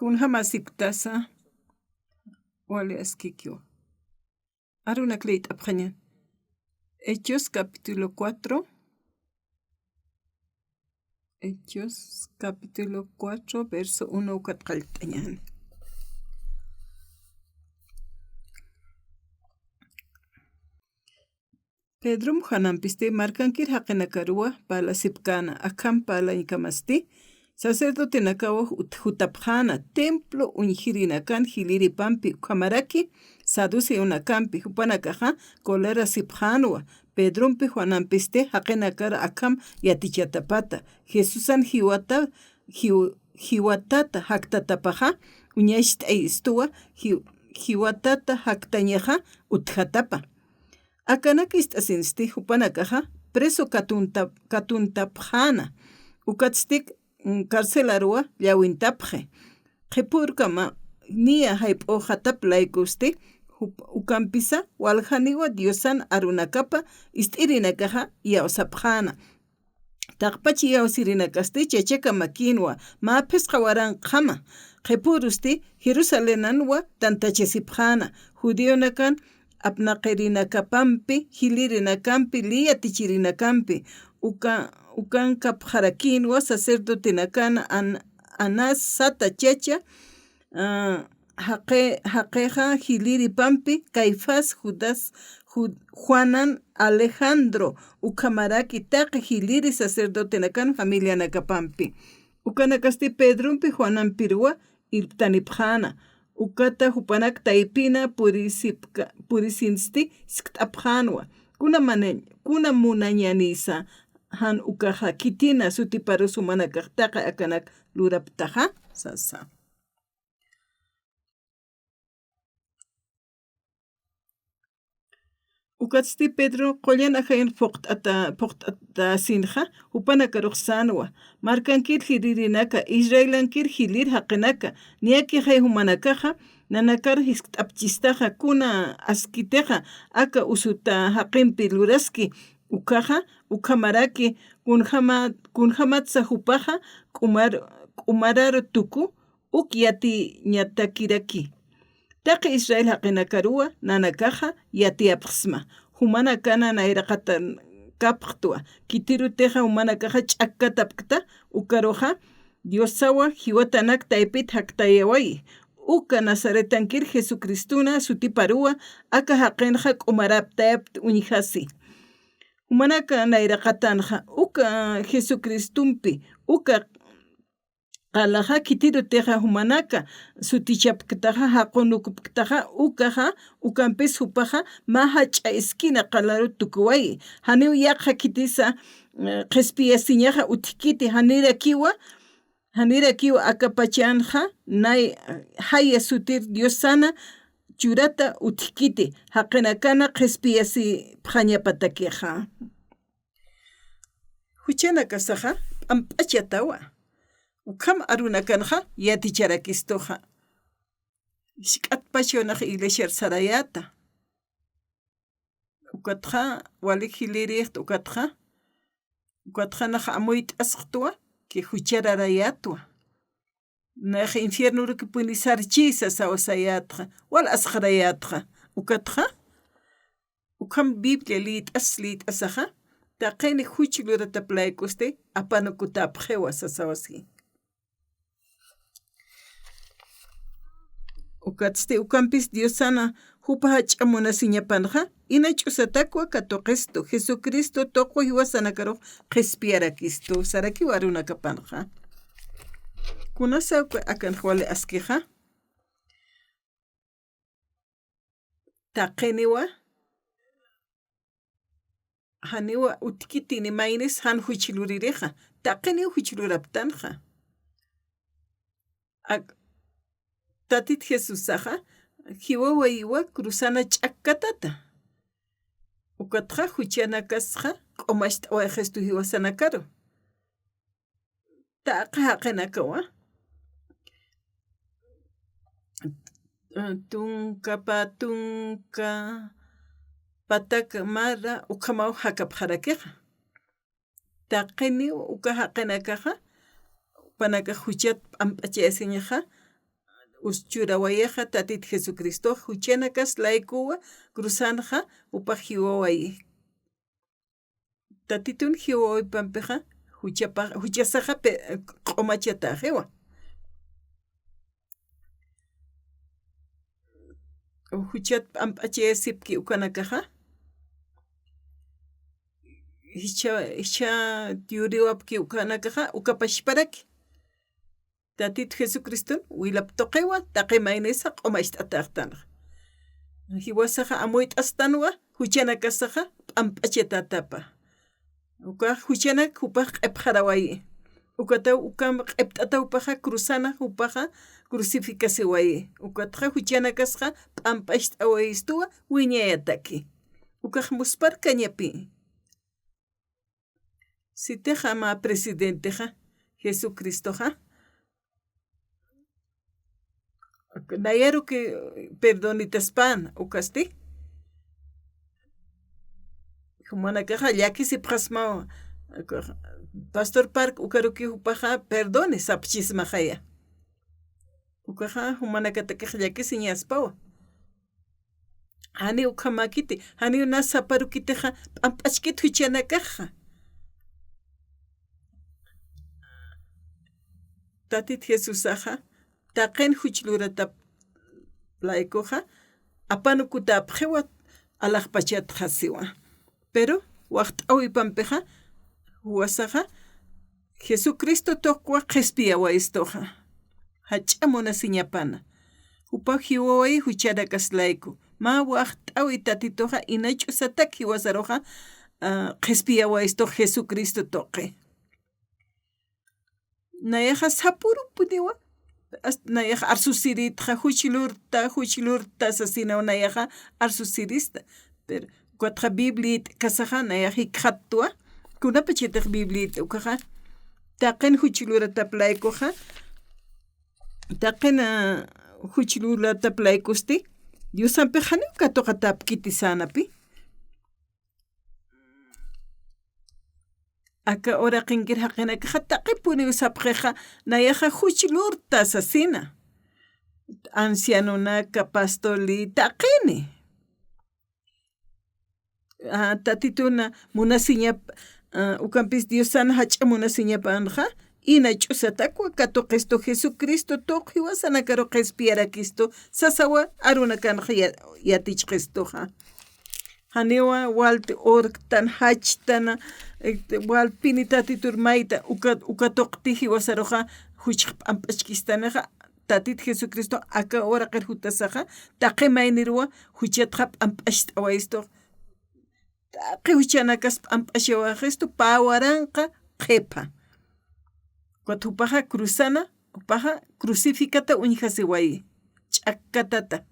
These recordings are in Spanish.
Kunjama siptasa wale askikio. Aruna kleit apjañan. Hechos capítulo 4. Hechos capítulo 4 verso 1 katqaltañan. Pedro muhanampiste markankir haqinakarua pala sipkana akam pala inkamasti sacerdote nakawa hutapjana templo unjirinakan hiliri pampi kamaraki saduce unakampi hupanakaja kolera sipjanwa Pedrompi juanampiste haqinakara akam yatichatapata Jesusan hiwatata haktatapaja uñashta istuwa hiwatata haktañaja utjatapa akanakista sinsti hupanakaja preso katuntapjana ukatstik carcelarua llawintapje qhipurkama nia hayp'uhatap laykusti ukampisa waljaniwa diosan arunakapa ist'irinakaja yawsapjana taqpachi yawsirinakasti chachaka makinwa maphisqa waranqama qhipurusti Jerusalenanwa tantachasipjana judionakan apnaqirinakampi hilirinakampi liyatichirinakampi ukankapjarakinwa sacerdote nakana Anás sata chacha haqeja hiliri pampi Caifás Judas Juanan Alejandro ukamaraki taqi hiliri sacerdote nakan familia nakapampi ukanakasti Pedrompi Juanampirwa ilptanipjana ukata hupanak taipina purisinsti siktapjanwa kuna munañanisa han ukaja kitina sutiparusu manakaqtaqa akanak luraptaja sasa ukatsti Pedro qollana hayan poqt'ata sinja hupanaka ruqsanwa markankir hiririnaka Israelankir hilir haqinaka niaki hay humanakaja nanakar hisk't'apchistaja kuna askiteja aka usuta haqinpi luraski ukaja ukamaraki kunjamatsa hupaja k'umarar tuku yati ñatakiraki taqi Israel haqinakarua nanakaja yatiapqsma humana kana nayraqatan kapqtua kitiruteja humana kaja ch'akkatapkta ukaroja Diosawa hiwatanak taypit haktayaway uka Nazaretankir Jesucristuna sutiparua aka haqinja k'umaraptayapt uñijasi humanaka nayraqatanja uka Jesucristumpi uka qalaja kitiruteja humanaka sutichapktaja haqunukupktaja ukaja ukampis hupaja maha ch'ayskina qalaru tukuway haniw yaqa kitisa qhispiyasiñaja utkiti hanirakiwa akapachanja nay haya sutir Diosana churata utkiti haqinakana qhispiyasi phañapatakeja huchana kasaja p'amp'achatawa ukam arunakanja yaticharakistoja ishk'atpachonaj iglesia sarayata ukatja walik hiliriq ukatja naj amoyt asqtwa que huchararayatwa naj infierno rukipuni sarchisa sawasayatja wal asqarayatja ukatja ukam biblia lit asaja taqini huchlurataplaykuste apanukutapjewa sasawasi ukatste ukampis Diosana hupaja ch'amunasiñapanja inach'usatakwa katoqistu Jesucristo toqoy wasanakaruq qhispiyarakistu sarakiwa arunakapanja kunasa akanj wale askija taqiniwa haniwa utkitini maynis han huchilurireja taqini huchiluraptanja tatit Jesusaja hiwawaywa cruzana ch'akkatata ukatja huchanakasja q'umashtawa gestu hiwasanakaru taqa haqinakawa tunka pataka mara ukamaw hakapjarakeja taqini uka haqinakaja panaka huchat p'amp'achaysiñaja uschurawayeja tatit Jesucristo huchenakas laikuwa cruzanja upaj hiwawayi. Tatitun hiwawayi pampeja huchasaja q'omachatajewa. Huchat p'amp'ache sipki ukanakaja. Hicha tiuriwapki ukanakaja ukapashparaki. Tatit Jesucristo wilaptoqewa taqimaynisa q'omacht'atajtana. Hiwasaja amoyt'astanwa huchanakasaja p'amp'achetatapa. Uka huchanak upaj q'epjarawayi. Ukataw ukam q'ept'atawpaja cruzana upaja crucificasiwayi. Ukatja huchanakasja p'amp'acht'awayistuwa wiñayataki. Ukaj muspar kañapi. Siteja ma presidenteja Jesucristoja. Nayaro que perdonitaspan ukasti. Humanakaja llaki sipjasma Pastor Park ukaruki upaja perdone sapchismajaya. Ukaja humanakatakaj llaki siñaspawa. Hani ukamakiti, hani una saparukiteja p'amp'achkit huchanakaja. Tatit Jesusaja taqen huchluratap laikoja apanukutapjewa alajpachatjasiwa. Pero waqt'awi pampeja huwasaja Jesucristo toqwa qespiyawa istoja. Hach'amuna siñapana. Upaj hiwawayi hucharakaslaiku. Ma waqt'awi tatitoja inach'usatak hiwasaroja qespiyawa isto Jesucristo toqe. Nayaja sapurupuniwa. Nayaja arsusiritja huchlurta sasina nayaja arsusirista. Pero cuatro biblit kasaja nayaja ikhattua. Kuna pachetej biblit ukaja. Taqen huchlurata plaikoja. Taqen huchlurata plaikosti. Dios ampejani ukatoqatap kitisanapi. Aka ora qinkir haqina qataqi puni usapjeja nayaja huchlurta asasina. Ancianunaka pastorli taqini. Tatituna munasiña ukampis Diosana hach'amuna siñapanja ina ch'usatakwa katoqisto Jesucristo toqhiwa sanakaro qespiarakisto sasawa aruna kanja yatichqistoja. Haniwa walti orktan hachtana walpini tatitur mayta ukatoqtiji wasaroja huchq p'amp'achkistanaja tatit Jesucristo aka ora qerjutasaja taqimaynirwa huchatqa p'amp'acht'awaysto taqi huchanakas p'amp'achawajisto pawaranqa qhepa. Cuatupaja cruzana upaja crucificata uñjasiwayi ch'akkatata.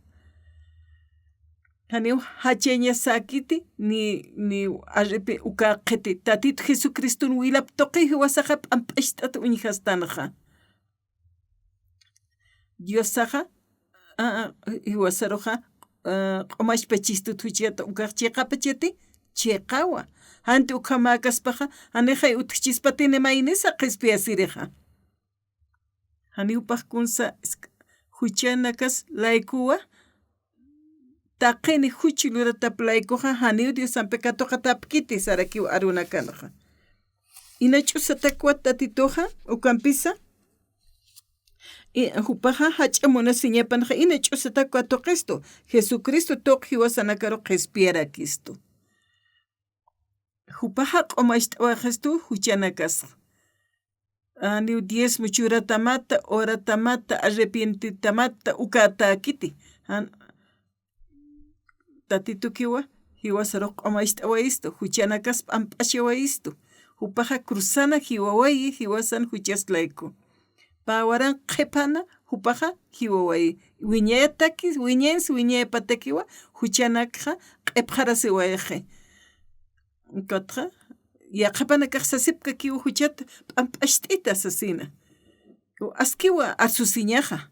Haniw hacheña sakiti ni arripi ukaqeti tatit Jesucristo wilap toqi wasaja p'amp'acht'ata uñjastanaja. Diosaja hiwasaroja q'omashpachistu huchata ukaqchiqapacheti chiqawa. Hanti ukamakaspaja hanejay utkchispatini maynisa qespiasirija. Haniwpaj kunsa huchanakas laikuwa taqini huchluratap laikuja haniw Dios ampekatoqatapkiti sarakiwa arunakanaja. Inach'usatakwa tatitoja ukampisa hupaja hach'amuna siñapanaja inach'usatakwa toqisto Jesucristo toqhiwa sanakaro qespiarakisto. Hupaja q'omacht'awajistu huchanakas. Aniw 10 muchuratamata oratamata arrepientitamata ukatakiti. Tatitukiwa hiwasaroq q'omacht'awaisto huchanakas p'amp'achawaisto. Hupaja cruzana hiwawayi hiwasan huchaslaiku. Pawaran qhepana hupaja hiwawayi. Wiñayataki wiñens wiñayapatakiwa huchanakja q'epjarasiwayaje. Kotja yaqapana kaqsasipka kiwa huchata p'amp'acht'ita sasina. Askiwa arsusiñaja.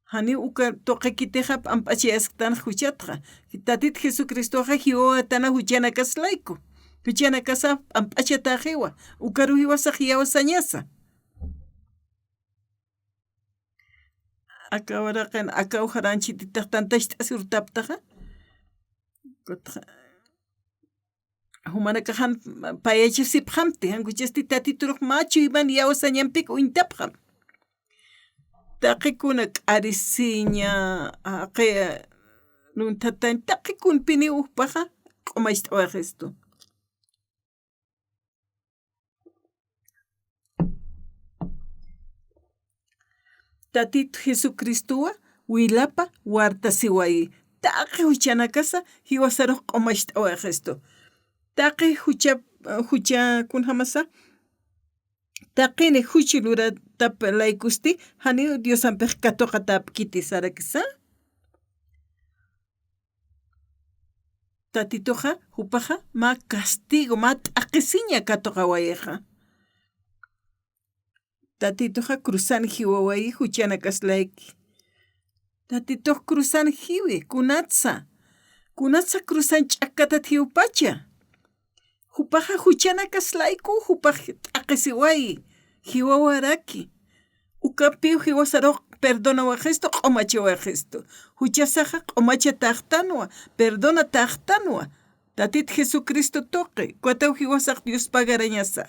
Hani uka toqekiteja p'amp'achayasqtana huchatja. Tatit Jesucristoja hiwawatana huchanakaslaiku. Huchanakasa p'amp'achatajiwa. Ukaru hiwasaq yawasañasa. Akawaraqan akawharanchititaq tantashta asurtaptaqa humanakahan payachasiphamti hankuchasti tatituruq machu iman yawasañanpik uintapqam taqikuna k'arisiña nuntatan taqikunpini uqpaqa q'umaysta esto. Tatito Jesucristowa wilapa warta siwayi taqi huchanakasa hiwasaruq q'umaysta esto. Taqi hucha kunhamasa taqini huchi luratap laykusti hani Diosanpej katoqa tapkiti sarakisa tatitoqa hupaqa ma castigo ma t'aqisiña katoqa wayiqa tatitoqa cruzan hiwawayi huchana kaslayki tatitoq cruzan hiwi kunatsa cruzan ch'akata hiwpacha hupaqa huchana kaslayku hupaq t'aqisiwayi hiwawaraki ukapiw hiwasaruq perdona wajisto q'umacha wajisto huchasaqa q'umacha taqtanwa perdona taqtanwa tatit Jesucristo toqi kuataw hiwasaq Dios pagarañasa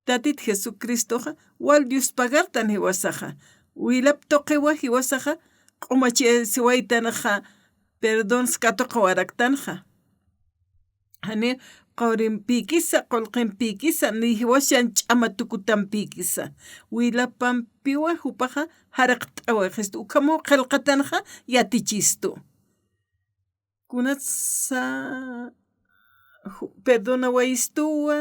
tatit Jesucristoqa wal Dios pagartan hiwasaqa wilap toqiwa hiwasaqa q'umacha siwaytanaqa perdón katoqa waraktanja hani qawrinpikisa qullqinpikisa ni hiwashan ch'ama tukutanpikisa wilapampiwa hupaqa haraq t'awaqistu ukhamu qillqatanqa yatichistu kunatsa perdona wayistuwa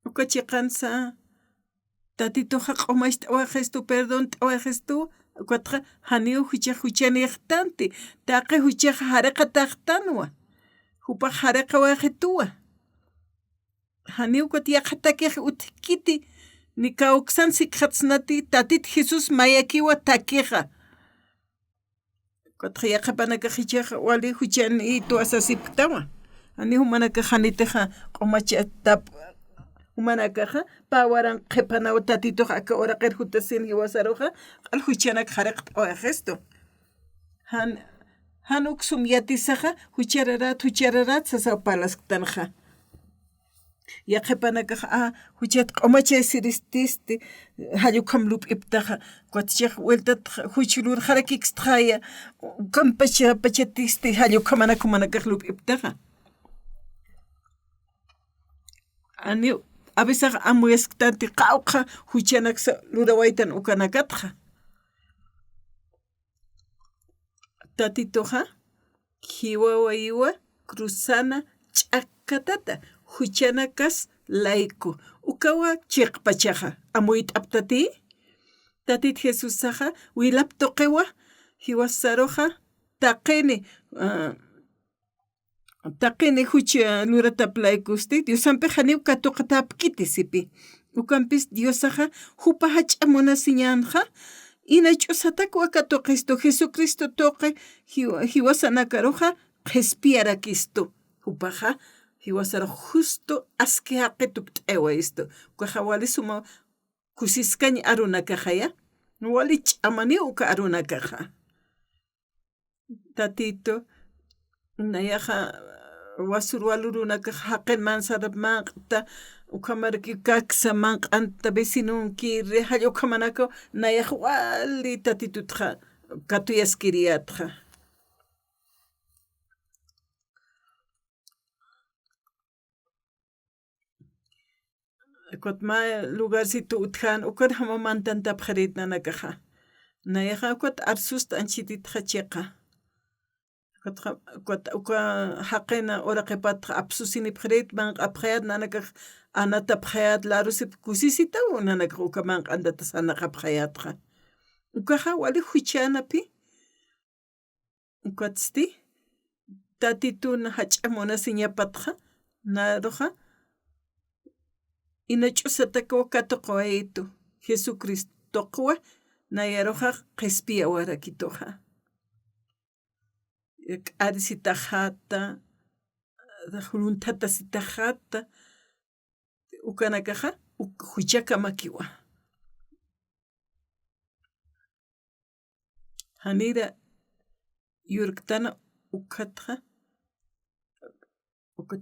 ukachiqansa tatitoqa q'umaysta t'awaqistu perdón t'awaqistu ukataqa haniw huchaniqtanti taqi huchaqa haraqa taqtanwa hupaq haraqa waqituwa haniw kutiyaqatakiq utkiti ni kawsansi khatsnati tatit Jesus mayakiwa takiqa kutqiyaqa panaka hichaqa wali huchani tuasasiptawa ani humanaka hanitaqa q'umacha tap humanakaqa pawaran qhipanaw tatitoqa akawaraqir hutasin hiwasaruqa q'al huchanaka haraqa t'awaqistu hanuksum yatisaqa huchararat sasawpalasktanqa yaqipanakaqa huchat q'umacha sirististi hallukam lup'iptaqa kuatichaq vueltata huchulur harakikstaqaya kampachatisti hallukamanaka manakaq lup'iptaqa ani abesaqa amuyasqtanti qawqa huchanaksa lurawaytan ukanakatqa tatitoqa hiwawayiwa cruzana ch'akatata huchanakas layku ukawa chiqpachaqa amuyt'aptati tatit Jesusaqa wilap toqiwa hiwasaruqa taqini hucha luratap laykusti Diosanpej haniw katoqa tapkiti sipi ukanpis Diosaqa hupa hach'amunasiñanja ina ch'usataqa wakatoqistu Jesucristo toqi hiwasanakaruqa qhispiyarakistu hupaqa hiwasaruq justo aski haqituk t'ewayistu ukaqa wali suma kusiskaña arunakaqaya wali ch'amaniwka arunakaqa tatito nayaqa wasur walurunaka haqin mansarmanqta ukamarki kaksa manq'anta vecinunki hallukhamanaka nayaq wali tatitutqa katuyaskiriyatqa kutma lugarcito utjan ukat hamamantanta pqaritnanakaqa nayaqa ukat arsusta anchititqa chiqa uka haqina ora qipatqa apsusini pqarit manq'apqayat nanakaq anata pqayat larusip kusisita nanakaq uka manq'antata sanaqa pqayatqa ukaqa wali huchanapi ukatsti tatituna hach'amunasiñapatqa naruqa ina ch'usataqa wakatoqwaytu Jesucristoqa nayaruqa qispiya warakituqa k'arisitaqata runtata sitaqata ukanakaqa huchaka makiwa Hanira yurktana ukhatja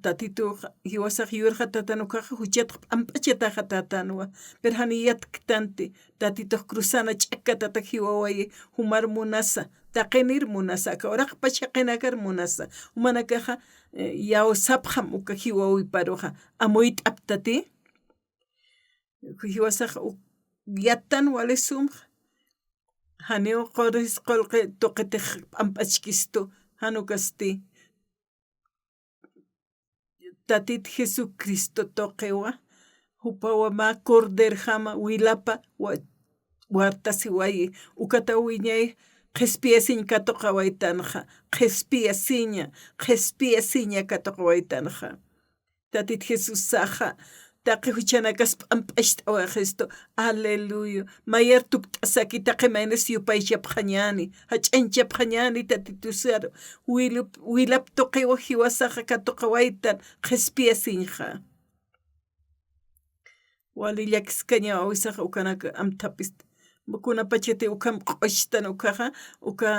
tatito hiwasaq yurqa tatanukaqa huchatqa amp'achataqa tatanwa pero haniyat ktanti tatito cruzana ch'aka tatak hiwawaye humar munasa taqenir munasa kauraq pachaqinakar munasa humanakaqa yawsapqam uka hiwawi paruqa amoyt aptati hiwasaq yatan wale sumq haneo qoris qolqe toqetiq amp'achkisto hanukasti tatit Jesucristo toqewa hupawa ma corderjama wilapa wartasiwaye ukata wiñay qespiyasiñ katoqawaytanja qespiyasiña katoqawaytanja tatit Jesús saja taqi huchanakas p'amp'axt'awaqisto aleluya mayar tukt'asaki taqi maynas yupaychapqañani hach'anchapqañani tatitusaro wilap toqiwa hiwasaqa katoqawaytan qespiyasiñja wali llakisqaña wawisaqa ukanaka amtapis kuna pachati ukam q'ushtan ukaqa uka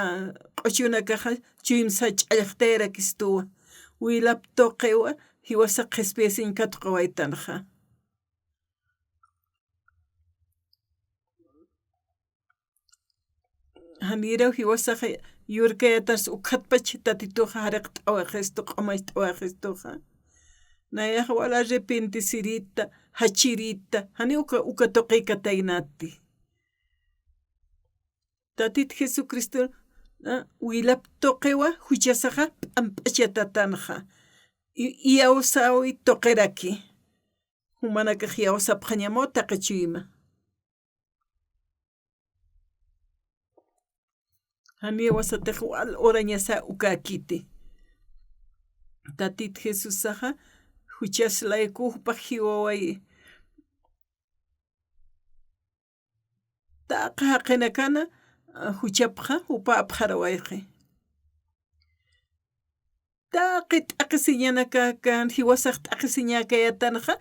q'uchunakaqa chimsa ch'allaqtera kistuwa wilap toqiwa hiwasaq qespiyasiñ katoqawaytanja haniraw hiwasaqa yurkayatas ukhatpach tatituqa hariq t'awaqisto q'umay t'awaqistuqa nayaq wala arrepentisirita hachirita hani uka toqiyka taynati tatit Jesucristo wilap toqiwa huchasaqa p'amp'achatatanqa yawsawi toqiraki humanakaq yawsapqañamo taqachuyma hani wasatiq wal orañasa ukakiti tatit Jesús saqa huchaslaykuqpaq hiwawaye taqa haqinakana huchapqa hupa apqarawayqi taqi t'aqisiñanaka kan hiwasaq t'aqisiñakayatanja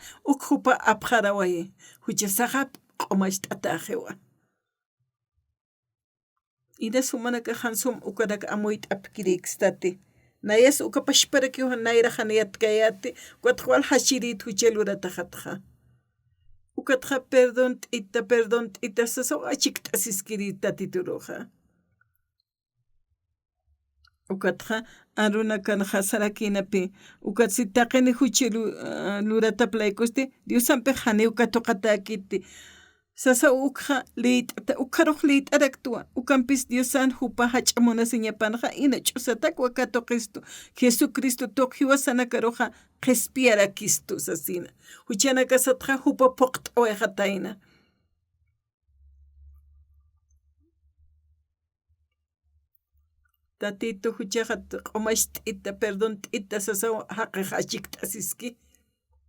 hupa apqarawaye huchasaqa q'umasht'ataqiwa inas humanaka hansum ukanaka amoyt apkiriykstati nayas ukapashparakiwan nayraq haniyatqayati wataq wal hashirit huchalurataqatqa ukatqa perdón t'ita sasaw achikt'asiskiri tatituruqa ukatqa aruna kanqa sarakinapi ukatsi taqini huchilu lurataplaykusti Diosanpik hani ukatoqatakiti sasa ukha lit'ata ukharuq lit'araktuwa ukanpis Diosan hupa hach'amunasiñapanqa ina ch'usatak wakatoqistu Jesucristo tuq hiwasanakaruqa qespiyarakistu sasina huchanakasatqa hupa puqt'awayqatayna tatito huchaqa q'umash t'ita perdón t'ita sasawa haqiq achikt'asiski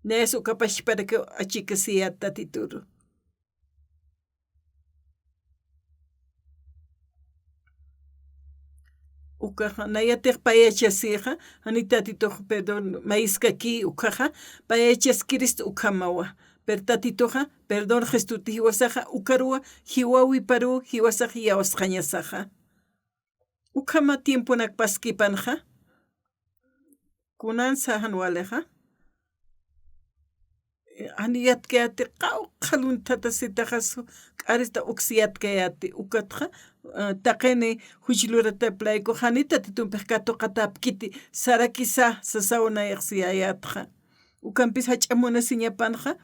nes ukapashparaka achikasiya tatituru ukaqa nayatiq payachasiqa hanitatituq perdón mayiskaki ukaqa payachaskiristo ukamawa pero tatituqa perdón gestuti hiwasaqa ukaruwa hiwawi paru hiwasaq yawasqañasaqa ukama tiemponak paskipanja kunan sahan waleqa aniyatkayati qawqa luntata sitaqasu k'arista uksiyatqayati ukatqa taqini huchlurataplayku hanita titunpik katoqatapkiti sarakisa sasawanayaq siyayatqa ukanpis hach'amunasiñapanqa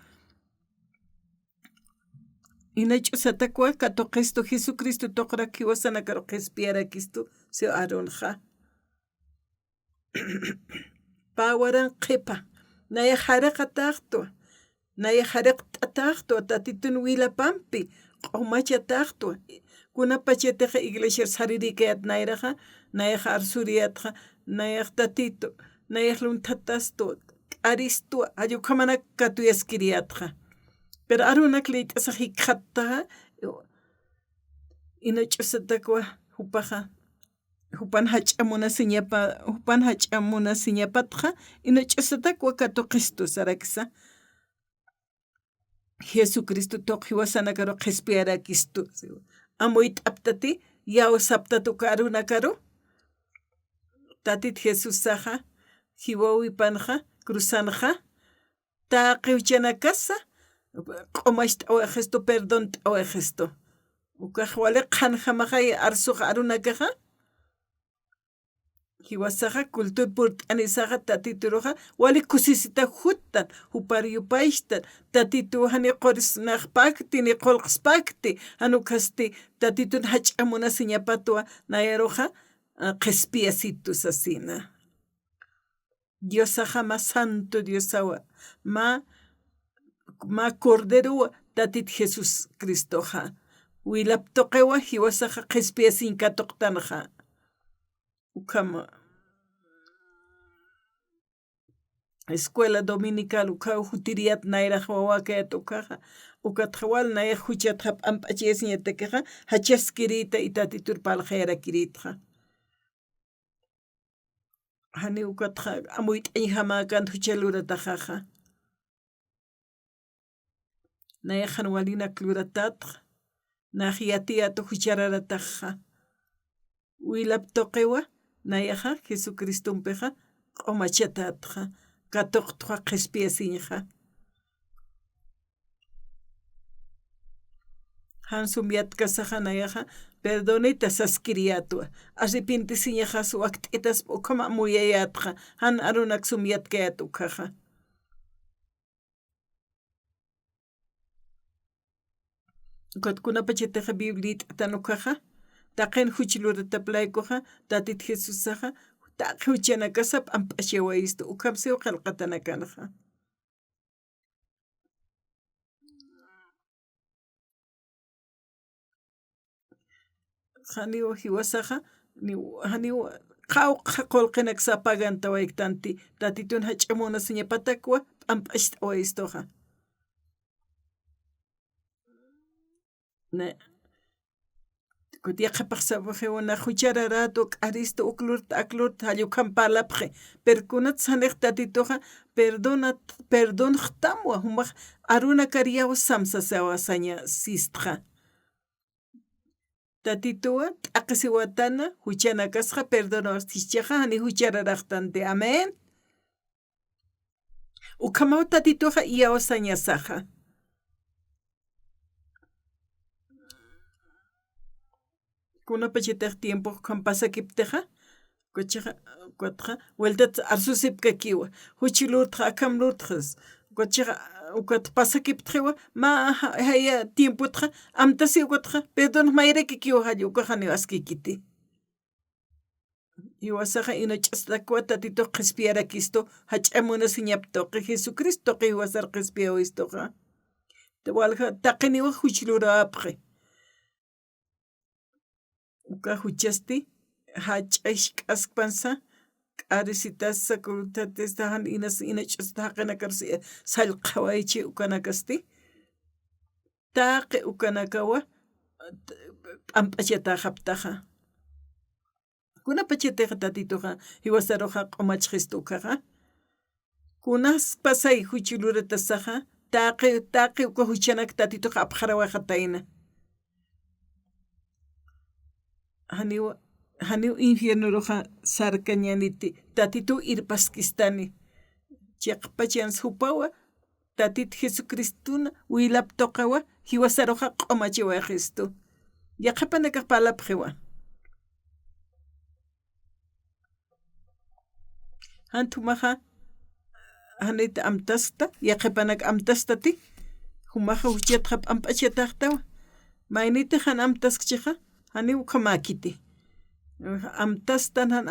ina ch'usatakwa katoqistu Jesucristo toqrak hiwasanakaruq qespiyarakistu si arunqa pawaran qhipa naya hariqa taqtwa naya hariq t'ataqtwa tatitun wilapampi q'umacha taqtwa kunapachatiqa iglesia saririkayat nayraqa nayaq arsuriyatqa nayaq tatito nayaq luntatastwa k'aristwa allukhamana katuyaskiriyatqa pero arunak lit'asaq hikqattaqa ina ch'usatakwa hupaqa hupan hach'amunasiñapatqa ina ch'usatakwa katuqistu sarakisa Jesucristo toq hiwasanakaruq qespiyarakistu amoy t'aptati yaw saptatu karuna karu tatit Jesús saja hiwawi panja cruzanja ta qiwchana casa q'omax t'awe gesto perdón t'awe gesto ukaj wale qanja majay arsuq aruna kaja hiwasaja kultur purt'anisaja tatituruja wali kusisita juttan hupariyupaixtan tatituhani qorisnaqpakti ni qolqspakti hanukasti tatitun hach'amuna siñapatua nayaruja qespiasitus asina Diosaja más santo Diosawa ma cordero tatit Jesús Cristoja wilaptoqewa hiwasaja qespiasinka toqtanja ukama escuela dominical uka jutiriat nairaj wawakayat ukaja ukatjawal nairaj huchatjap amp'achiyasñatakeja hachaskirita itatitur palqayrakirita hani ukatja amuyt'ay hamakan huchaluratajaja nairaj walina kluratatja najiatiyatu huchararataja wilaptoqewa nayaja Jesucristumpeja q'omachatatja katoqtja qespiasinja hansumyatkasaja nayaja perdonita saskiriatua arrepintisiñaja su actitas ukama muyayatja han arunak sumyatkayatukaja Kutkunapachiteja biblita tanukaja taqen huchilurataplaikuja tatit Jesusaja taqi huchanakasap amp'achawaistu ukamsiw qillqatanakanja haniwa hiwasaja haniwa qawqa qolqinak sapagantawaytanti tatitun hach'amuna siñapatakwa amp'asht'awaistuja Kutiaqapaq sabajewana huchararato k'aristo uklurta aklurta hallukan palapje perkunat saneq tatituja perdón tamwa humaq aruna kariyawa samsa sawasaña sistja tatituwa t'aqisiwatana huchanakasqa perdonawastischaja hani huchararaqtante amén ukamaw tatituja iyawasañasaja kunapachitaq tiempo kan pasakipteja kuatja vueltat arsusipkakiwa huchilurtja akamlurtjas kuatja ukat pasakiptjewa ma haya tiempotja amtasi ukatja perdón mayrekikiwa hallu ukajani askikiti iwasaja inach'astakwa tatito qespiarakisto hach'amuna siñaptoqi Jesucristo qiwasar qespiawistoqa walja taqiniwa huchilurapqi uka huchasti hach'ash k'askpansa k'arisitasa kurutastajan inach'astaqanakarsi sallqhawaychi ukanakasti taqi ukanakawa p'amp'achata haptaja kunapachiteqa tatituja hiwasaruja q'umachqistukaja kunas pasay huchiluratasaja taqi uka huchanak tatituja apqarawajatayna haniw infiernuruja sarkañaniti tatitu irpaskistani chaqpachans hupawa tatit Jesucristuna wilaptoqawa hiwasaruja q'umachiwayqistu yaqapanakaq palapqiwa hantumaja hanita amtasta yaqapanak amtastati humaja huchatqa p'amp'achataqtawa maynita han amtaskchiqa hani ukamakiti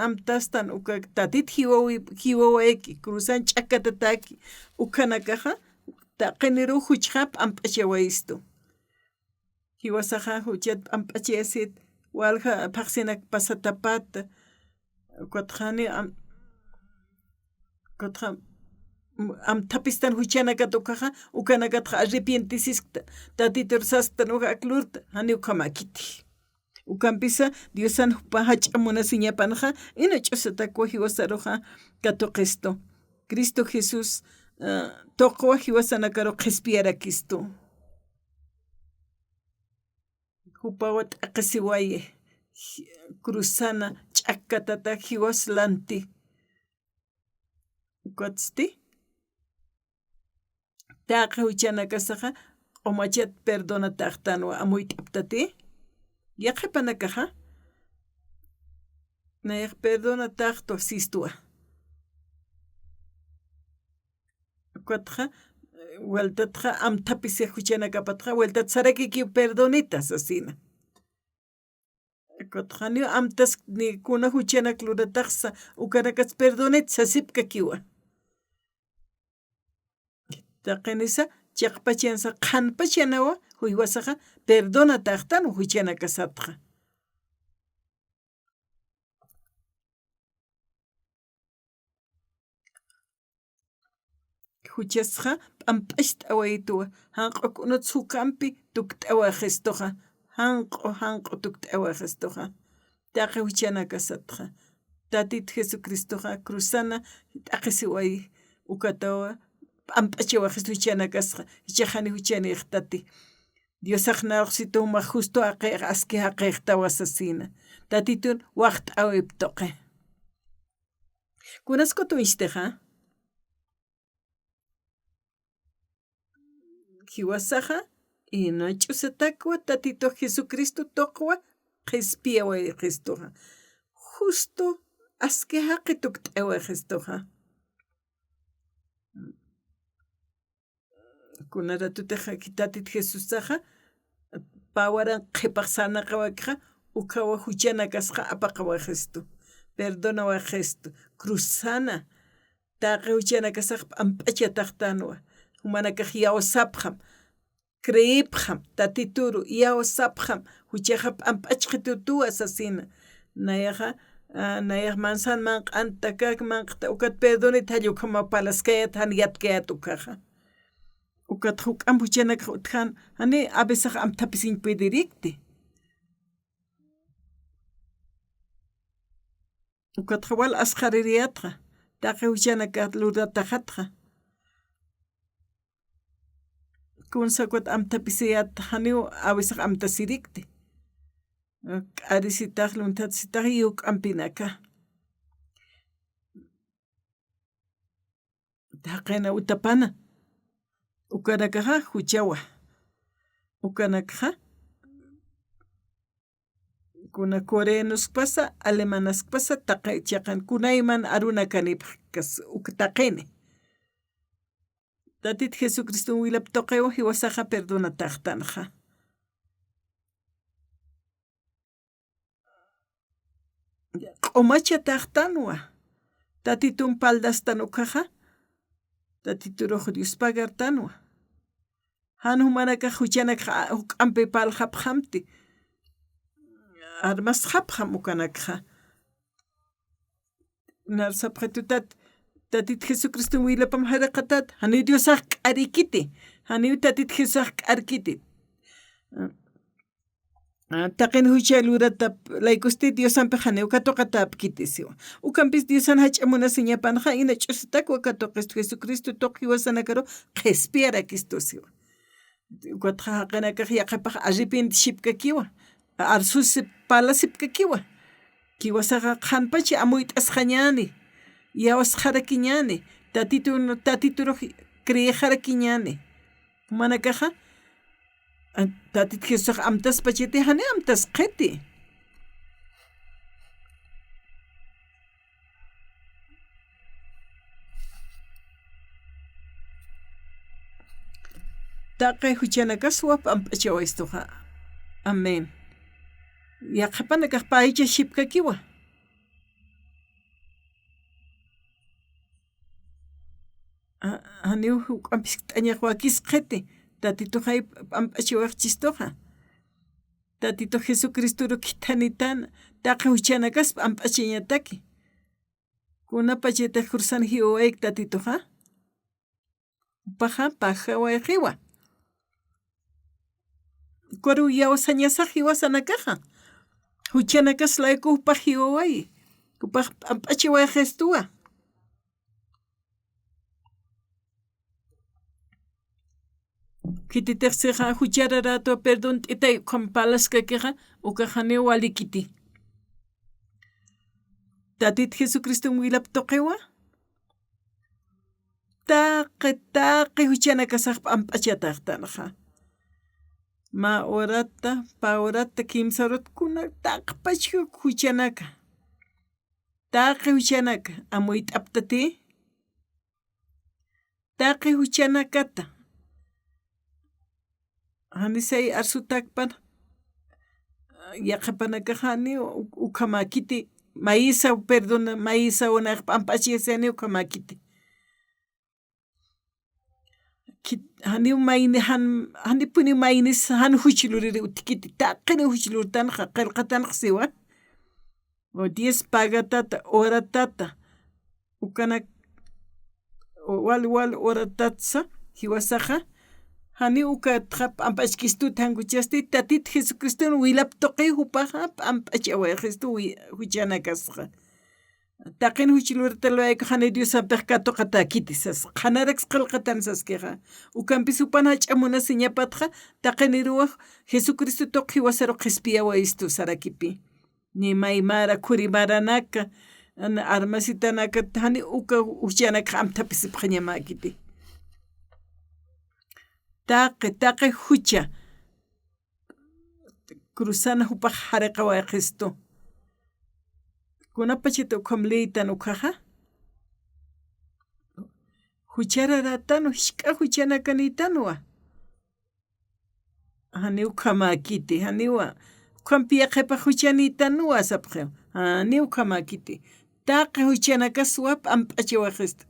amtastan uka tatit hiwawayki cruzan ch'akatataki ukanakaja taqiniru huchqa p'amp'achawaystu hiwasaja huchat p'amp'achayasit walja paqsinak pasatapata ukatjani amtapistan huchanakatukaja ukanakatqa arrepientisisqta tatitur sastanuja aklurta hani ukamakiti ukampisa Diosan hach'amuna siñapanja inach'usatakwa hiwasaruja katuqistu Cristo Jesús toqwa hiwasanakaru qespiarakistu hupawa t'aqisiwaye cruzana ch'akatata hiwaslanti ukatzti taqa huchanakasaqa q'umachat perdonataqtanwa amuyt'aptati yaqhipanakaqa nayaq perdonataqto sistua uqatqa vueltatqa amtapis huchanakapatqa vueltat sarakiki perdonitas asina uqatqani amtas ni kuna huchanak lurataqsa ukanakas perdonit sasipka kiwa taqinisa chaqpachansa qhanpachanawa huywasaqa perdonataqtanu huchanakasatqa huchasqa p'amp'ash t'awaytuwa hanq'ukunut sukampi tukt'awaqistoqa hanq'u tukt'awaqistoqa taqa huchanakasatqa tatita Jesucristoqa cruzana t'aqisiway ukatawa p'amp'achiwaqis huchanakasqa ichaqani huchaniqtati Diosaq nawqsitu humaq justo aqiq aski haqiqtawas asina tatitun waqt'awip toqe kunasqatu ishtaqa Kiwasaqa ina ch'usatakwa tatito Jesucristo toqwa qispiawa qistoqa justo aski haqi tukt'awa qistoqa kunaratuteqa kitatit Jesusaqa pawaran qhipaq sanaqawakqa ukawa huchanakasqa apaqawa qistu perdonawa qistu cruzana taqa huchanakasaq p'amp'achataqtanwa humanakaq yawsapqam creipqam tatituru yawsapqam huchaqa p'amp'achqa tutuwas asina nayaq mansanman q'anta kaq manqta ukat perdonita hallukama palaskayata haniyatqayat ukaqa ukat huk'am huchanakaq utqan hani a veces amtapis impedirikti ukat wal asqaririyatqa taqa huchanakaq lurataqatqa kunsakwat amtapisiyat haniw a veces amtasirikti q'arisitaq luntasitaq yuk'ampinaka taqina utapana ukanakaqa huchawa ukanakaqa kuna coreanuspasa alemanaspasa taqay chaqan kunayman aruna kanipaq kas uktaqini tatit Jesucristo wilap toqewa hiwasaqa perdonataqtanaqa q'umachataqtanwa tatitun paldastanukaqa tatituruq Dios pagartanwa han humanakaq huchanakaq huk'ampi palhapqamti armasqapqam ukanakqa narsapqa tutat tatit Jesucristo wilapam haraqatat hani Diosaq k'arikiti hani tatit Jesusaq k'arkiti taqin huchay luratap laykusti Diosanpi hani ukatoqatap kitisiwa ukanpis Diosan hach'amuna siñapanaqa ina ch'usitakwa katoqistu Jesucristo toqi wasanakaru qhispiara kistosiwa ukatqa haqinakaq yaqapaq arrepentishipkakiwa arsusip palasipkakiwa kiwasaqa qhanpachi amuyt'asqañani yawasqarakiñani tatituruq creyeqarakiñani manakaqa tatit Jesusaq amtaspachiti hani amtasqeti taqay huchanakaswa p'amp'achawaystuqa amén yaqapanakaq paycha shipkakiwa haniw huk'ampis t'añaq wakisqeti tatituqay p'amp'achiwaqchistuqa tatito Jesucristuru kithanitana taqa huchanakas p'amp'achiñataki kunapa chayta kursana hiwawayk tatituqa paqa paqawayqiwa kuru yawsañasaq hiwasanakaqa huchanakas laykupaq hiwaway kupaq p'amp'achiwayqistuwa kititiqsiqa huchara rato perdón t'itay compalas kakiqa ukaqani walikiti tatit Jesucristo wilap toqewa taqi huchana kasaq p'amp'achataqtanaqa ma orata pa orata kimsa kuna taqpash huchanaka taqi huchanaka amuy t'aptati taqi huchanakata hanisay arsutakpan yaqapanaka hani ukamakiti maísa perdona maísa una p'amp'achiyasani ukamakiti hani mayni hani puni maynis han huchiluriri utikiti taqini huchilurtanaqa qillqatanaq siwa o 10 pagatata horatata ukana wal horatatsa hiwasaqa hani ukatqa p'amp'achkistuta hankuchasti tatit Jesucristo wilap toqey hupaqa p'amp'achawayqistu huchana kasqa taqin huchilurtalayqa hani Dios apaq katoqa takitisas qhanarax qillqatan sasqiqa ukanpis upan hach'amuna siñapatqa taqiniruwaq Jesucristo toqi hiwasaru qhispiyawaystu sarakipi ni maymara khurimaranaka armasitanaka hani uka huchanaka amtapis pqañamakiti taqi hucha cruzana hupaq hariqa wayqistu kunapachita ukamliyta nuqaqa huchararatanu hishk'a huchanakanitanuwa hani ukamakiti haniwa ukampi yaqipaq huchanitanuwa sapqi hani ukamakiti taqi huchanakaswa p'amp'achawaqista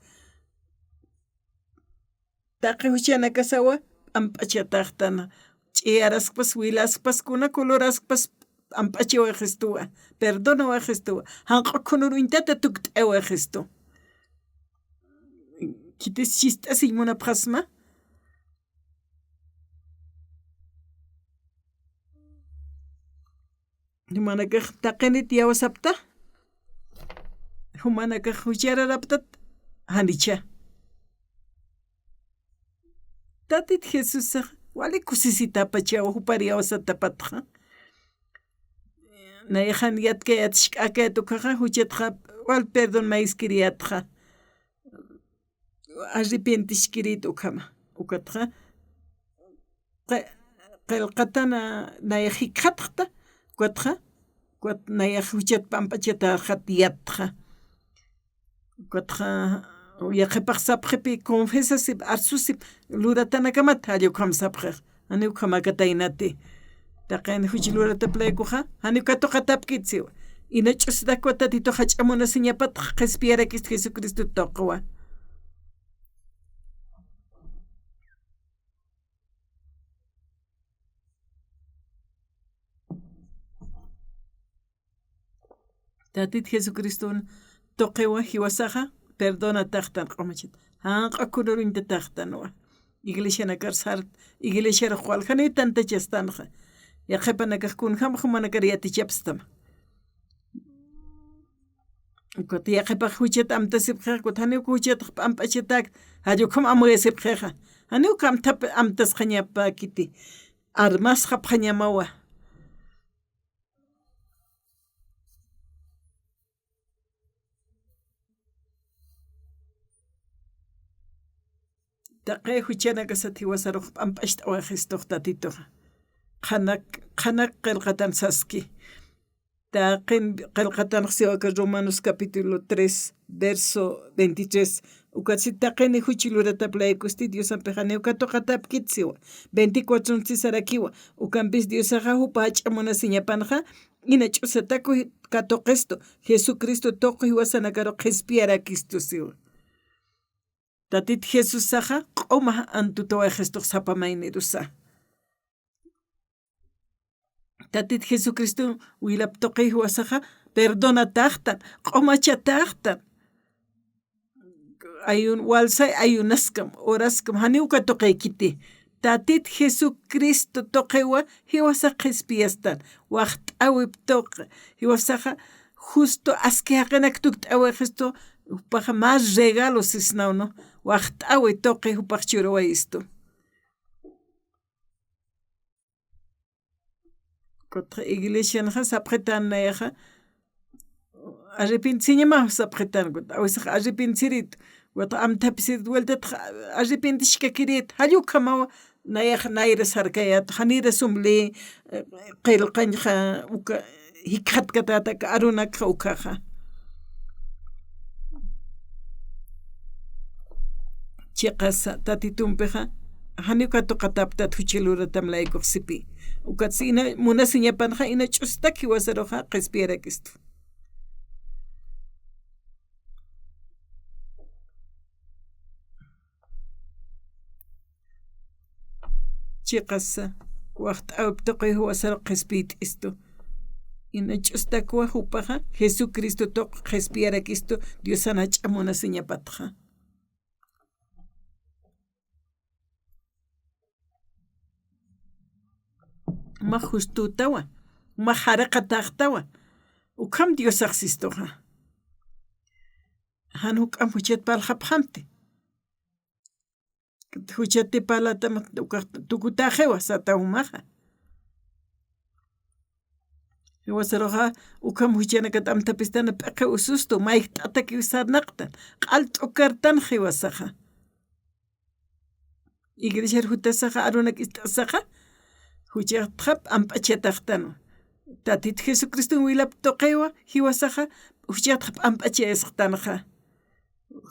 taqi huchanakasawa p'amp'achataqtana ch'iyaraspas wilaspas kuna coloraspas p'amp'achawaqstuwa perdona waqstuwa hanq'ukunuruyntata tukt'awaqstu kitis chist'asiy munapqasma humanakaq taqinit yawasapta humanakaq huchararaptat hanicha tatit Jesusaq wali kusisitapachawa hupari yawasatapatqa nayaqan yatkayatishk'akayatukaqa huchatqa wal perdón maískiriyatqa arrepentishkirit ukama ukatqa qillqatana nayaq hikqatqta ukatqa nayaq huchat p'amp'achataq yatqa ukatqa yaqipaq sapqipi confesasip arsusip luratanakamat allukam sapqiq hani ukamakataynati taqani huchiluratapalaykuqa hani ukatuqa tapkitsiwa ina ch'usitakuwa tatito hach'amuna siñapataq qhispiyarakisti Jesucristo toqwa tatit Jesucristo toqiwa hiwasaqa perdona taqtan q'umachit hanq'akunuruyta taqtanwa iglesia karsar iglesia qwalqani tantachastanaqa yaqapanakaq kunhamaq humanakar yatichapstama ukati yaqipaq huchata amtasipqa kutani huchata p'amp'achatak hallukam amuyasipqa hani uka amtasqañapakiti armasqa pqañamawa taqay huchanaka satiwasaruq p'amp'asht'awaqistuq tatituqa qanak qillqatan saski taqin qillqatanaq siwaka Romanos capítulo 3 verso 23 ukatsi taqini huchiluratapalaykusti Diosanpi hani ukatuqa tapkitsiwa 24 sisarakiwa ukanpis Diosaqa hupa hach'amuna siñapanqa ina ch'usataku katuqistu Jesucristo toqi hiwasanakaruq qhispiyarakistu siwa tatit Jesús saja q'uma antutawayqistuq sapamaynirusa tatit Jesucristo wilap toqey wasaqa perdona taqtan q'umacha taqtan walsay ayunaskam oraskam hani uka toqeykiti tatit Jesucristo toqeywa hiwasaq qhispiyastan waqt'awip toqe hiwasaqa justo askiaqinak tukt'awayqistu upaqa más regalos isnawno waqt'awi toqi upaq churawaysto kutqa iglesia naqa sapqitan nayaqa arrepentisiñamaj sapqitankut awisaq arrepentisirit wata amtapisit vueltata arrepentishkakirit hallukamawa nayaq nayra sarkayata hanira sumli qillqanqa uka hikqatkatata arunaka ukaqa chiqasa tatitumpiqa hanikatu qataptat huchiluratam laykuq sipi ukatsina munasiñapanqa ina ch'ustaki wasaruqa qhispiyarakistu chiqasa waqta awptuqi wasaruq qhispiyt'istu ina ch'ustakuwa upaqa Jesucristo toq qhispiyarakistu Dios sana ch'amunasiñapatqa ma justutawa ma haraqataqtawa ukam Dios aqsistoqa han huk'am huchat palqapqamti huchati palata tukutajewa satahumaqa wasaruqa ukam huchanakata amtapistana p'aqi usustu mayq t'ataki sarnaqta q'alt'ukartan wasaqa iglesia hutasaqa arunak'ist'asaqa huchaqtaq p'amp'achataqtanu tatit Jesucristo wilaptuqiwa hiwasaqa huchaqtaq p'amp'achayasqtanaqa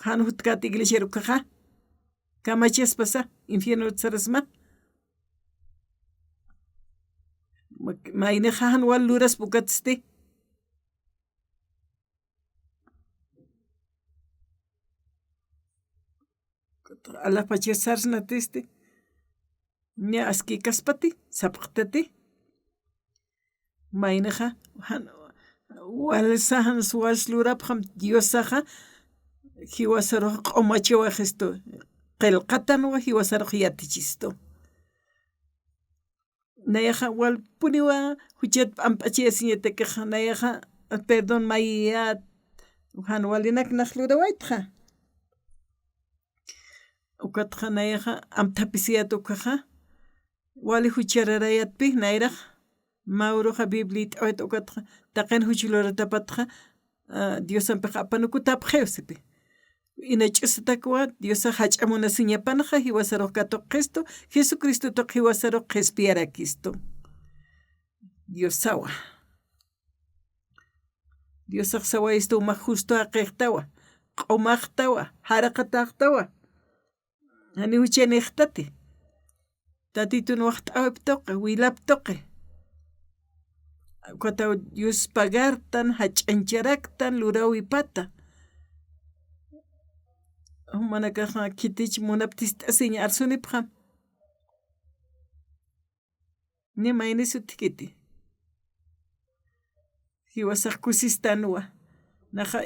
han hutkata iglesia rukaqa kamachiaspasa infierno tsarasma mayne han wal luras pukatsiti alapachasarnatisti ña aski kaspati sapqtati maynaqa walsahan walslurapqam Diosaqa hiwasaruq q'umachiwaqistu qillqatanwa hiwasaruq yatichistu nayaqa walpuniwa huchat p'amp'achiyasiñatakiqa nayaqa perdón mayya han walinaknaq lurawaytqa ukatqa nayaqa amtapisiyat ukaqa wali huchararayatpi nayraq Mauroqa Biblia t'awayta ukatqa taqen huchiluratapatqa Diosanpiqa apanukutapqewsipi ina ch'usatakuwa Diosa hach'amunasiñapanqa hiwasaruq katuq Cristo Jesucristo tuq hiwasaruq qhispiyarakistu Dios sawa Diosaq sawaystu umaq justo haqiqtawa q'umaqtawa haraqataqtawa ani huchaniqtati tatitun waqta awptuqi wilaptuqi ukataw Dios pagartan hach'ancharaktan lurawi pata manakaqa kitich munaptis t'asiña arsunipqam nima inisutitkiti hiwasaq kusistanuwa naqa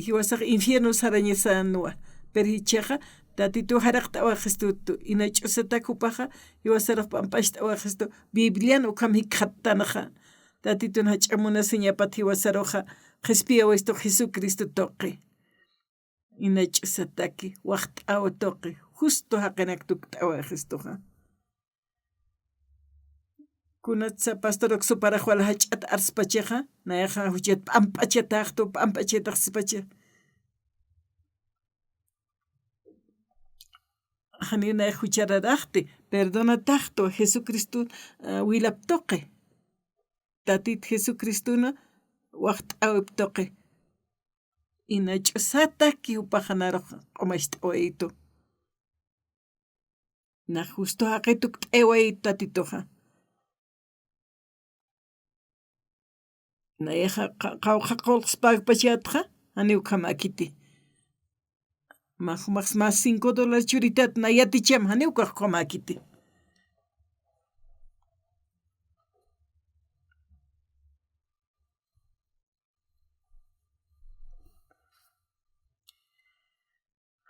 hiwasaq infierno sarañasanuwa pero hichaqa tatitu haraqta awaqqistutu ina ch'usatakupaqa hiwasaruq p'amp'ashta awaqqistu Bibliano ukam hikqattanaqa tatitun hach'amunasiñapat hiwasaruqa qhispiyawistu Jesucristo toqi ina ch'usataki waqta awtuqi justo haqinaktuk t'awaqqistuqa kunatsa pastor oxuparaq wala hach'ata arspachiqa nayaqa huchat p'amp'achataqtu p'amp'achataqsipacha hanina huchararaqti perdonataqtu Jesucristo wilaptuqi tatit Jesucristuna waqta awptuqi ina ch'usataki upaqanaruq q'umayst'awaytu na justo haqituk t'eway tatituqa nayaqa qawqa qolqspaqpachatqa ani ukhamakiti más $5 churitat na yaticham hani ukaq qamakiti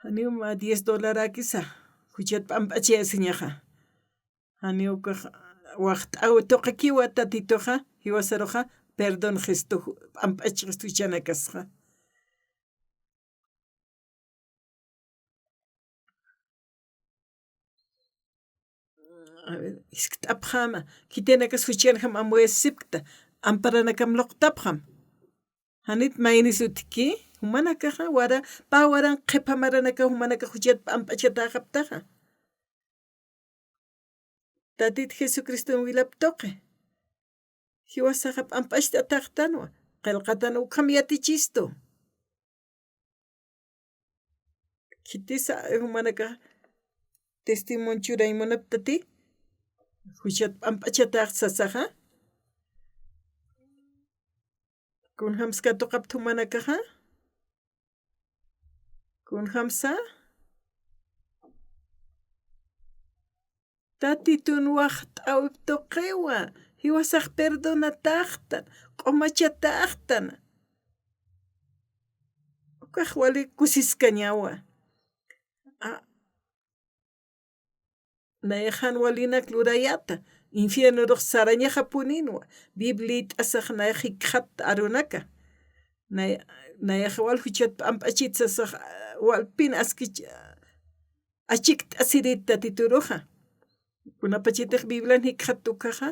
hani uma $10 akisa huchat p'amp'achiyasiñaqa hani ukaq waqta awtuqa kiwa tatituqa hiwasaruqa perdón gesto p'amp'achiq huchanakasqa a ver iskat'apqama kitinakas huchanajam amuesipkta amparanakam loqtapqam Hanit mainisutiki humanakaqa wara pawaran qhipamaranaka humanaka huchat p'amp'achata haptaqa. Tatit Jesucristo wilaptoqe. Hiwasaqa p'amp'achta taqtanwa qillqatana ukham yatichisto. Kitisa humanaka testimonio churaymunaptati huchat p'amp'achata sasaqa. Kun hamska toqapta humanakaqa kun hamsa tatitun waqt'awip toqiwa hiwasaq perdonataqtan q'umachataqtan ukaq wali kusisqañawa nayaqhan walinak lurayata infierno ruq sarañaqa puninwa Biblia t'asaq nayaq hikqhata arunaka nayaq wal huchat p'amp'achita sasaq walpina achikta asirita tituruqa kunapachitaq Biblian hikqhata tukaqa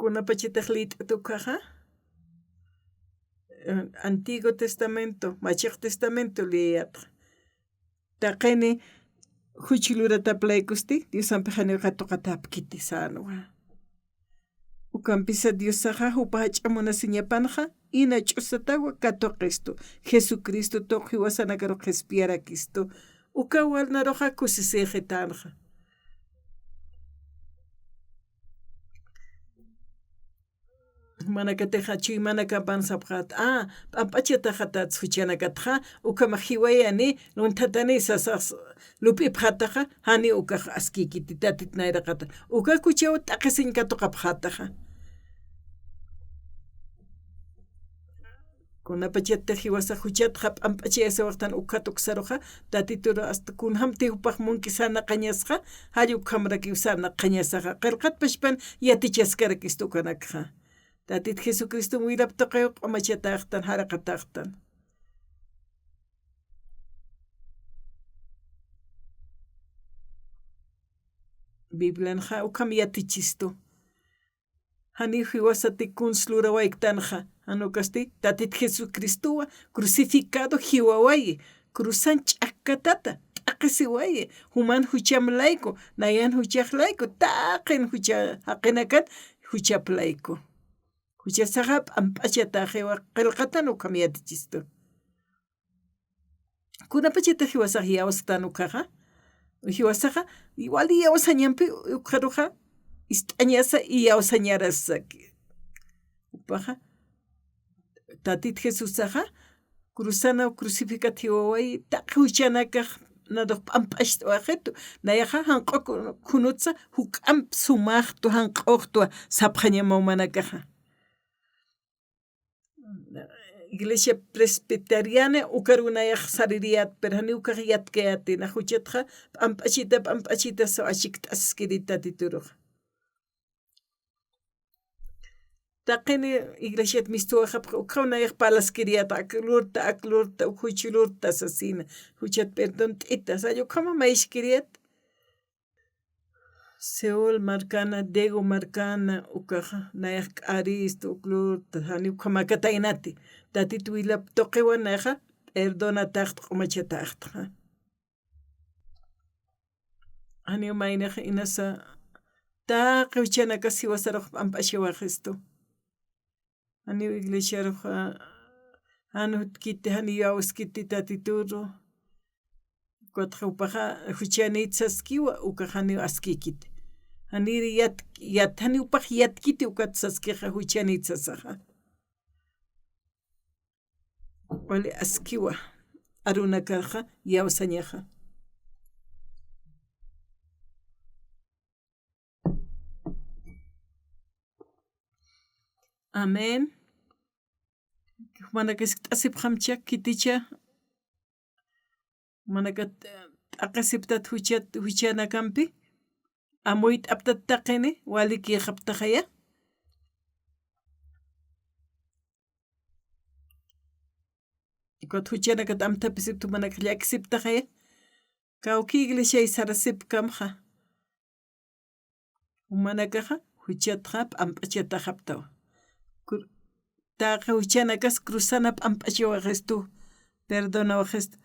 kunapachitaq lit'a tukaqa Antiguo Testamento Machiq Testamento liyayataq taqeni huchilurata playkusti Diosanpi qhañiqa tuqatapi kitisanuwa ukampisa Diosaqa upaq hach'amunasiñapanqa ina ch'usatawa katuqistu Jesucristo tuq hiwasanakaruq qhispiyarakistu uka walnaruqa kusisiqi tanqa manakatiqa chuymana kampansapqa p'amp'achataqa huchanakatqa ukamaq hiwayani luntatani sasaq lup'ipqataqa hani ukaq askikiti tatit nayraqata uka kuchawa t'aqisinkatuqapqataqa kunapachataq hiwasaq huchatqa p'amp'achay asawaqtan uka tuqsaruqa tatituru hasta kunhamti upaq munki sana qañasqa hallu qhamraki sana qañasaqa qillqatpashpan yatichaskarkistu kanakqa tatit Jesucristo wilaptaqa q'umachataqtan haraqataqtan Biblianqa ukham yatichistu hani hiwasati kunslurawayktanqa hanukasti tatit Jesucristuwa crucificado hiwawayi cruzan ch'akatata t'aqisiwayi human huchamlayku nayan huchaqlayku taqin hucha haqinakan huchaplayku huchasaqa p'amp'achata hiwa qillqatan ukham yatichistu kunapachataq hiwasaq yawasqta nukaqa hiwasaqa igual yawsañanpi uqharuqa ist'añasa y yawsañarasa upaqa tatit Jesusaqa cruzana crucificata hiwawayi taq huchanakaq naruq p'amp'achta waqhitu nayaqa hanq'uq kunutza huk'ampi sumaqtu hanq'uqtu sapqañamawmanakaqa Iglesia Presbiteriana ukarunayaq saririyat pero hani ukaq yatkayatina huchatqa p'amp'achita so achikta askirita tituruq taqini iglesiat mistuwaqqa uqhawnayaq palaskiriyata aklurta huchulurta asasina huchat perdón t'ita sayu uqhama mayshkiriyat Seúl marcana Diego marcana ukaq nayaq k'aristo uklurta hani ukhamakataynati tatit wilap toqiwan nayqa perdonataqta q'umachataqta hani umaynaq inasa taqi huchanaka siwasaruq p'amp'achiwaqhistu hani iglesiaruqa hanutkiti hani yawaskiti tatituru ukatqa upaqa huchanitsaskiwa ukaq hani askikiti haniri hani upaq yatkiti ukata saskiqa huchanitsasaqa wali askiwa arunakarqa yawsañaqa Amén manaka t'asipqamcha kiticha manaka t'aqasiptat huchanakampi amuy t'aptat taqini waliki qaptaqaya Kot huchanakat amtapisiptu manaka llakisiptaqaya kawki iglesia sarasipkamqa manakaqa huchatqa p'amp'achata haptawa Taqa uchanakas cruzana p'amp'achiwaq estu perdonawaq estu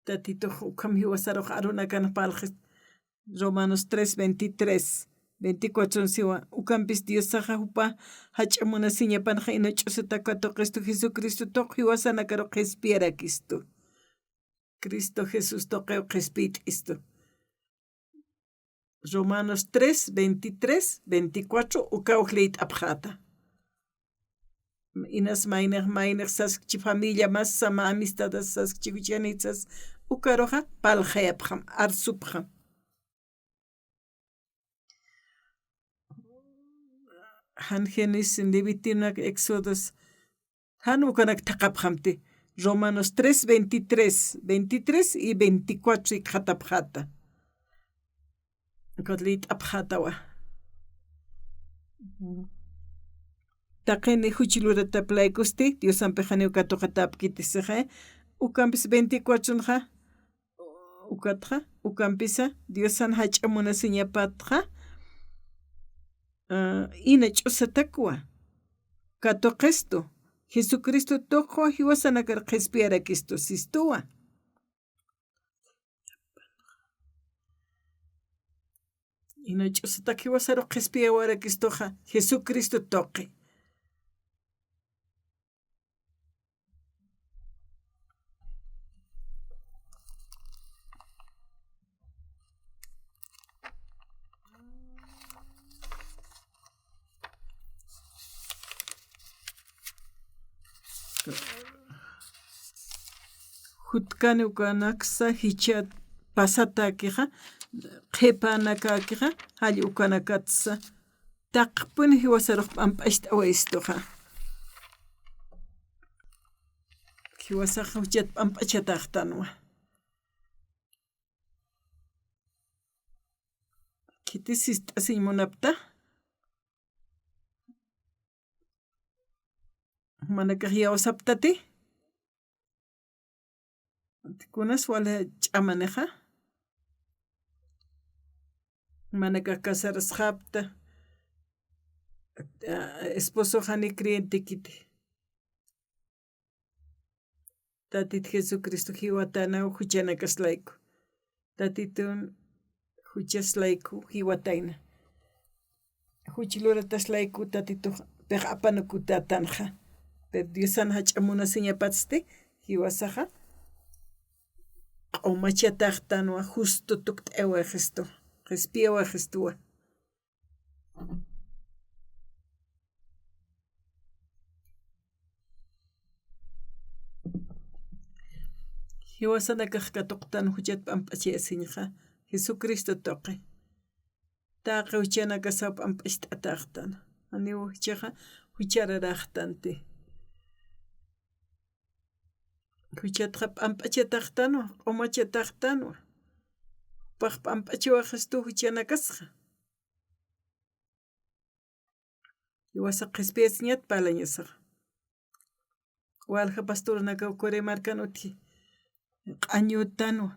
tatituq ukam hiwasaruq aruna kanapalq Romanos 3:23 24 siwa ukampis Diosaqa upa hach'amuna siñapanqa ina ch'usita katuq estu Jesucristo toq hiwasana karuq qhispiyaraq estu Cristo Jesús toqeu qhispiyt estu Romanos 3:23-24 ukawq leyt apjata inas mayniq saskchi familia mas sama amistades saskchi huchanitsas ukaroqa paljayapqam arsupqam han Génesis Levítico Éxodos han ukanak taqapqamti Romanos 3:23 y 24 ikhatapjata Godlit apjatawa taqini huchilurata playkusti Dios ampejani ukatoqatapkitisiqa ukampis 24 nqa ukatqa ukampisa Dios san hach'amuna siñapatqa ina ch'usatakwa katoqestu Jesucristo toqwa hiwasana kar qhispiyarakistu sistuwa ina ch'usataki hiwasaruq qhispiyawarakistuqa Jesucristo toqi Hutkani ukanaksa hichat pasatakiqa qhipanakakiqa halli ukanakatsa taqpuni hiwasaruq p'amp'ashta awayistuqa hiwasaqa huchat p'amp'achataqtanwa kitisis t'asimunapta manakaq yawasaptati kunas wala ch'amaniqa manakaq casarasqapta esposo hani creyente kiti tatit Jesucristo hiwatana huchanakaslayku tatitun huchaslayku hiwatayna huchilurataslayku tatitu peq apanukutatanja pero Diosana hach'amuna siñapatsti hiwasaqa q'umachataqtanwa justo tukt'ewaq estu qhispiyawaq estuwa hiwasana kaq katuqtan huchat p'amp'achiyasiñqa Jesucristo toqi taqa huchanakasa p'amp'asht'ataqtan aniw huchaqa huchararaqtanti huchatqa p'amp'achataqtanwa q'umachataqtanwa paq p'amp'achiwaq estu huchanakasqa hiwasa qhispiyasiñat palañasaqa walqa pastornaka ukurimarkanuti q'añutanwa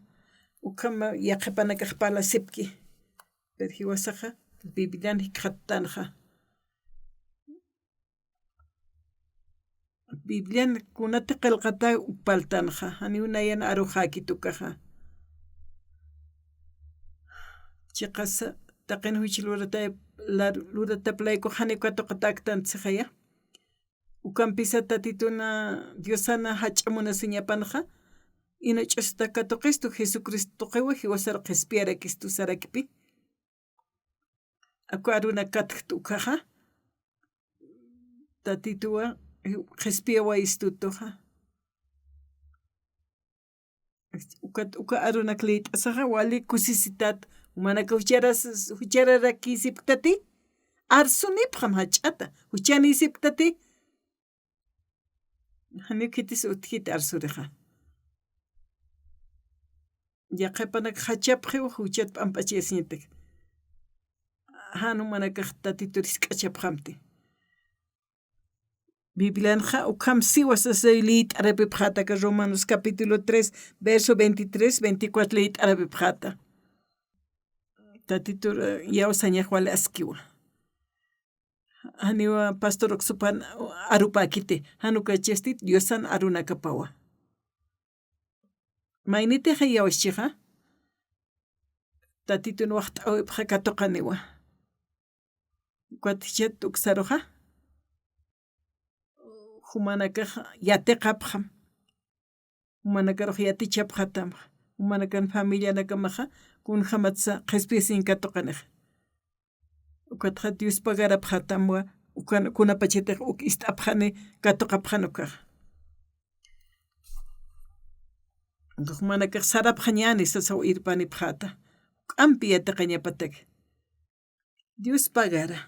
ukama yaqipanakaq palasipki pero hiwasaqa Bibliani khattanja Bibliani kunata qillqata upaltanja hani unayana arujaki tukaja chiqasa taqin huchilurata lurataplayku hani katuqataktantsijaya ukampisa tatituna Diosana hach'amuna siñapanja ina ch'usta katuqistu Jesucristo tuqiwa hiwasar qhispiyarakistu sarakipi aku aruna katq tukaja tatituwa qhispiyawaystutuja uka aruna kliyt'asaqa wali kusisitat manaka huchararakisiptati arsunipqam hach'ata huchanisiptati hani kitis utkita arsuriqa yaqapanaka hachapqiwa huchat p'amp'achiyasiñatik hanu manakaq tatituris k'achapqamti Biblianja ukam siwas asaylit arapipqataka Romanos capítulo 3 verso 23-24 leyt arapipqata tatitur yawsañaq wala askiwa haniwa pastor oksupan arupakite hanuka chestit Diosan arunakapawa maynite hayawaschiqa tatitun waqt awipqa katoqaniwa kuatichet uksaruqa humanakaq yateqapqa humanakaraq yatichapqatam humanakan familia nakamaqa kunhamatsa qespisin katoqaniq ukatqa Dios pagarapqatamwa kunapachitiq uk ist'apqani katoqapqanukaq humanakaq sarapqa ñani sasawa irpanipqata k'ampi yatiqa ñapatak Dios pagara